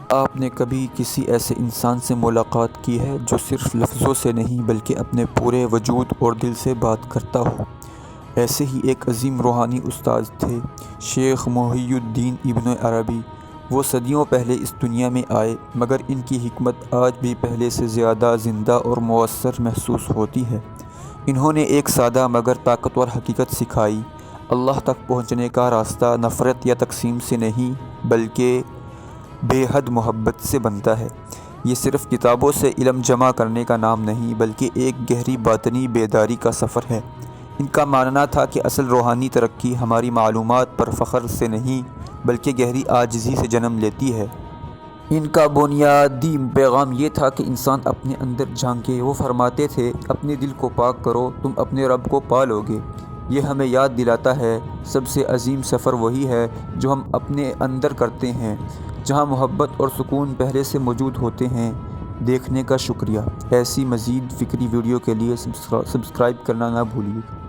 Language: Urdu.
آپ نے کبھی کسی ایسے انسان سے ملاقات کی ہے جو صرف لفظوں سے نہیں بلکہ اپنے پورے وجود اور دل سے بات کرتا ہو؟ ایسے ہی ایک عظیم روحانی استاد تھے شیخ محی الدین ابن عربی۔ وہ صدیوں پہلے اس دنیا میں آئے، مگر ان کی حکمت آج بھی پہلے سے زیادہ زندہ اور مؤثر محسوس ہوتی ہے۔ انہوں نے ایک سادہ مگر طاقتور حقیقت سکھائی: اللہ تک پہنچنے کا راستہ نفرت یا تقسیم سے نہیں بلکہ بے حد محبت سے بنتا ہے۔ یہ صرف کتابوں سے علم جمع کرنے کا نام نہیں بلکہ ایک گہری باطنی بیداری کا سفر ہے۔ ان کا ماننا تھا کہ اصل روحانی ترقی ہماری معلومات پر فخر سے نہیں بلکہ گہری عاجزی سے جنم لیتی ہے۔ ان کا بنیادی پیغام یہ تھا کہ انسان اپنے اندر جھانکے۔ وہ فرماتے تھے، اپنے دل کو پاک کرو، تم اپنے رب کو پا لو گے۔ یہ ہمیں یاد دلاتا ہے سب سے عظیم سفر وہی ہے جو ہم اپنے اندر کرتے ہیں، جہاں محبت اور سکون پہلے سے موجود ہوتے ہیں۔ دیکھنے کا شکریہ۔ ایسی مزید فکری ویڈیو کے لیے سبسکرائب کرنا نہ بھولیے۔